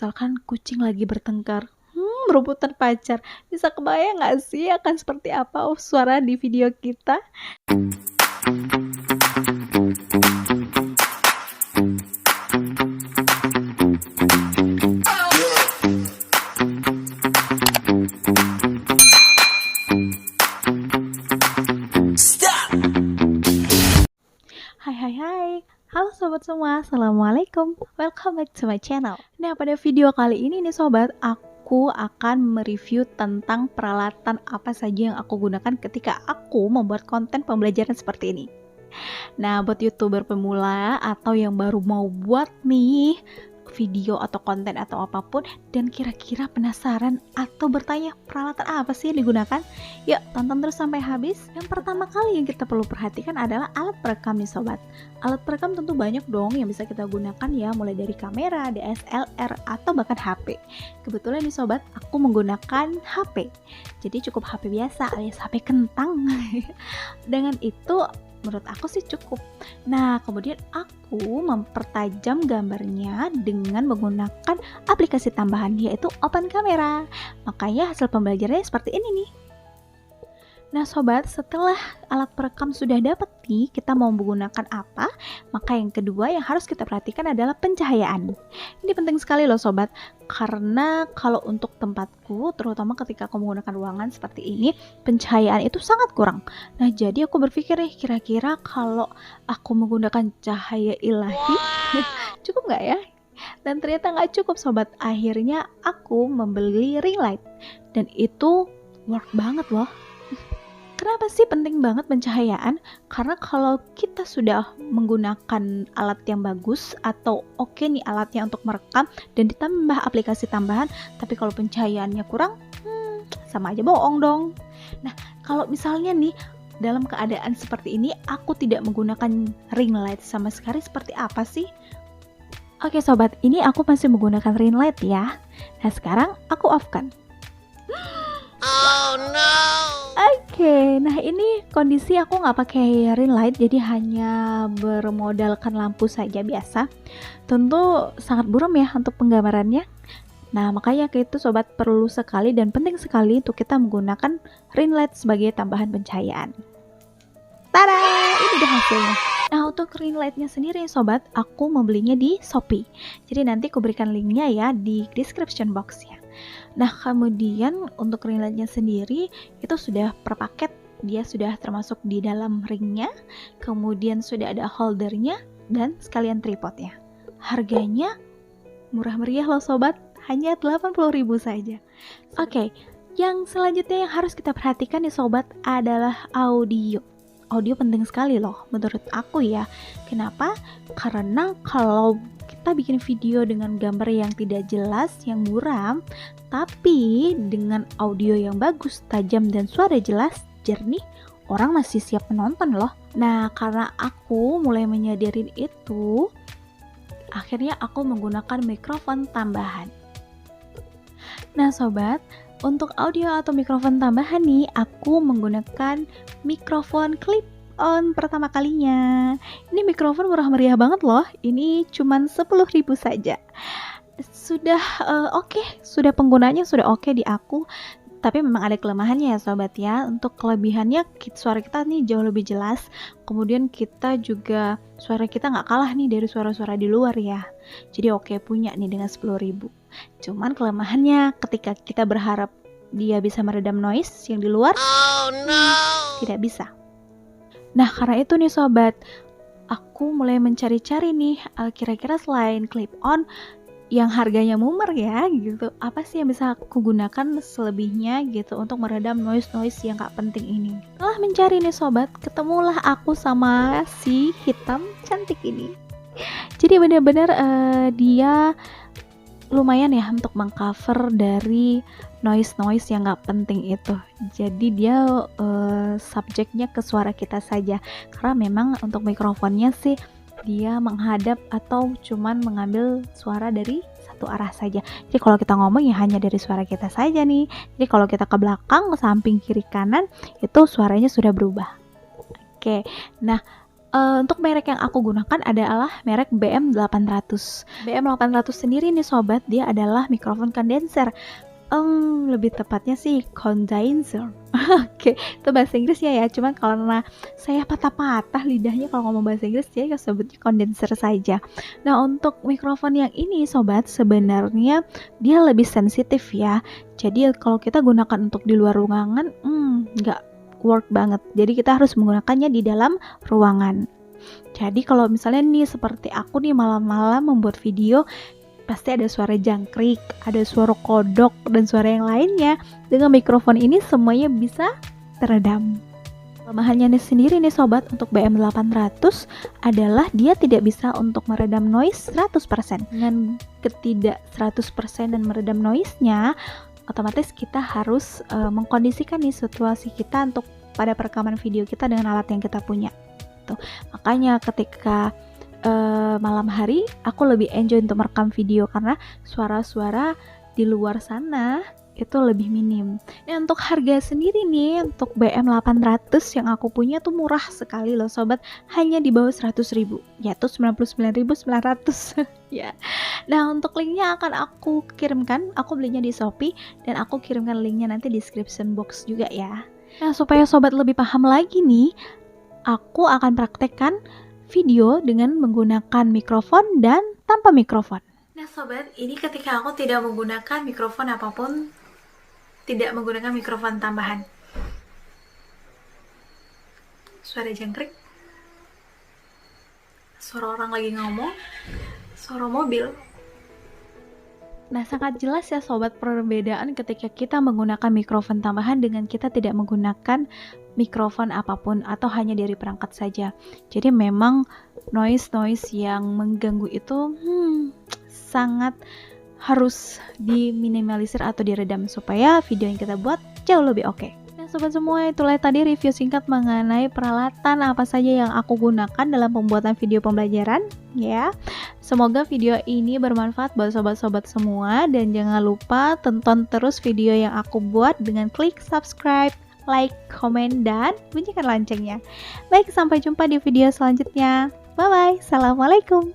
misalkan kucing lagi bertengkar, berebutan pacar. Bisa kebayang nggak sih akan seperti apa suara di video kita? Hai, halo sobat semua, assalamualaikum, welcome back to my channel. Nah, pada video kali ini nih sobat, aku akan mereview tentang peralatan apa saja yang aku gunakan ketika aku membuat konten pembelajaran seperti ini. Nah, buat youtuber pemula atau yang baru mau buat nih video atau konten atau apapun dan kira-kira penasaran atau bertanya peralatan apa sih yang digunakan, yuk tonton terus sampai habis. Yang pertama kali yang kita perlu perhatikan adalah alat perekam nih sobat. Alat perekam tentu banyak dong yang bisa kita gunakan ya, mulai dari kamera, DSLR atau bahkan HP. Kebetulan nih sobat, aku menggunakan HP, jadi cukup HP biasa alias HP kentang. Dengan itu menurut aku sih cukup. Nah, kemudian aku mempertajam gambarnya dengan menggunakan aplikasi tambahan yaitu Open Camera. Makanya hasil pembelajarannya seperti ini nih. Nah sobat, setelah alat perekam sudah dapat nih, kita mau menggunakan apa? Maka yang kedua yang harus kita perhatikan adalah pencahayaan. Ini penting sekali loh sobat, karena kalau untuk tempatku, terutama ketika aku menggunakan ruangan seperti ini, pencahayaan itu sangat kurang. Nah jadi aku berpikir nih, kira-kira kalau aku menggunakan cahaya ilahi, cukup nggak ya? Dan ternyata nggak cukup sobat. Akhirnya aku membeli ring light, dan itu work banget loh. Kenapa sih penting banget pencahayaan? Karena kalau kita sudah menggunakan alat yang bagus atau oke nih alatnya untuk merekam dan ditambah aplikasi tambahan, tapi kalau pencahayaannya kurang, sama aja bohong dong. Nah, kalau misalnya nih dalam keadaan seperti ini aku tidak menggunakan ring light sama sekali, seperti apa sih? Oke sobat, ini aku masih menggunakan ring light ya. Nah sekarang aku off kan. Oh no. Oke, nah ini kondisi aku nggak pakai ring light, jadi hanya bermodalkan lampu saja biasa. Tentu sangat buram ya untuk penggambarannya. Nah makanya itu sobat perlu sekali dan penting sekali untuk kita menggunakan ring light sebagai tambahan pencahayaan. Tada, ini dia hasilnya. Nah untuk ring lightnya sendiri sobat, aku membelinya di Shopee. Jadi nanti aku berikan linknya ya di description box ya. Nah kemudian untuk ring lightnya sendiri itu sudah per paket, dia sudah termasuk di dalam ringnya, kemudian sudah ada holdernya dan sekalian tripodnya. Harganya murah meriah loh sobat, hanya 80.000 saja. Oke, yang selanjutnya yang harus kita perhatikan nih sobat adalah audio. Audio penting sekali loh menurut aku ya. Kenapa? Karena kalau kita bikin video dengan gambar yang tidak jelas, yang muram, tapi dengan audio yang bagus, tajam dan suara jelas, jernih, orang masih siap menonton loh. Nah, karena aku mulai menyadari itu, akhirnya aku menggunakan mikrofon tambahan. Nah sobat, untuk audio atau mikrofon tambahan nih, aku menggunakan mikrofon clip-on pertama kalinya. Ini mikrofon murah meriah banget loh, ini cuman 10.000 saja. Sudah oke, sudah penggunanya sudah oke di aku. Tapi memang ada kelemahannya ya sobat ya. Untuk kelebihannya suara kita nih jauh lebih jelas. Kemudian kita juga suara kita nggak kalah nih dari suara-suara di luar ya. Jadi oke punya nih dengan 10.000. Cuman kelemahannya ketika kita berharap dia bisa meredam noise yang di luar, tidak bisa. Nah karena itu nih sobat, aku mulai mencari-cari nih kira-kira selain clip on yang harganya mumer ya gitu, apa sih yang bisa aku gunakan selebihnya gitu untuk meredam noise yang gak penting ini. Setelah mencari nih sobat, ketemulah aku sama si hitam cantik ini. Jadi benar-benar dia lumayan ya untuk mengcover dari noise yang gak penting itu. Jadi dia subjeknya ke suara kita saja, karena memang untuk mikrofonnya sih dia menghadap atau cuman mengambil suara dari satu arah saja. Jadi kalau kita ngomong ya hanya dari suara kita saja nih. Jadi kalau kita ke belakang, ke samping, kiri, kanan, itu suaranya sudah berubah. Oke, nah Untuk merek yang aku gunakan adalah merek BM800. BM800 sendiri nih sobat, dia adalah mikrofon kondenser. Lebih tepatnya sih condenser. Oke, itu bahasa Inggrisnya ya. Cuman karena saya patah-patah lidahnya kalau ngomong bahasa Inggris, jadi sebutnya condenser saja. Nah, untuk mikrofon yang ini sobat, sebenarnya dia lebih sensitif ya. Jadi kalau kita gunakan untuk di luar ruangan, nggak work banget. Jadi kita harus menggunakannya di dalam ruangan. Jadi kalau misalnya nih seperti aku nih malam-malam membuat video, pasti ada suara jangkrik, ada suara kodok, dan suara yang lainnya. Dengan mikrofon ini semuanya bisa teredam. Kelemahannya sendiri nih sobat, untuk BM800 adalah dia tidak bisa untuk meredam noise 100%. Dengan ketidak 100% dan meredam noise-nya, otomatis kita harus mengkondisikan nih situasi kita untuk pada perekaman video kita dengan alat yang kita punya. Tuh. Makanya ketika malam hari aku lebih enjoy untuk merekam video karena suara-suara di luar sana itu lebih minim. Nah, untuk harga sendiri nih, untuk BM800 yang aku punya tuh murah sekali loh sobat, hanya di bawah 100.000, yaitu 99.900. Ya. Nah, untuk linknya akan aku kirimkan, aku belinya di Shopee dan aku kirimkan linknya nanti di description box juga ya. Nah, supaya sobat lebih paham lagi nih, aku akan praktekkan video dengan menggunakan mikrofon dan tanpa mikrofon. Nah sobat, ini ketika aku tidak menggunakan mikrofon apapun, tidak menggunakan mikrofon tambahan. Suara jangkrik, suara orang lagi ngomong, suara mobil. Nah, sangat jelas ya sobat perbedaan ketika kita menggunakan mikrofon tambahan dengan kita tidak menggunakan mikrofon apapun atau hanya dari perangkat saja. Jadi memang noise yang mengganggu itu sangat harus diminimalisir atau diredam supaya video yang kita buat jauh lebih oke. Nah sobat semua, itulah tadi review singkat mengenai peralatan apa saja yang aku gunakan dalam pembuatan video pembelajaran ya. Semoga video ini bermanfaat buat sobat-sobat semua, dan jangan lupa tonton terus video yang aku buat dengan klik subscribe, like, komen, dan bunyikan loncengnya. Baik, sampai jumpa di video selanjutnya. Bye-bye. Assalamualaikum.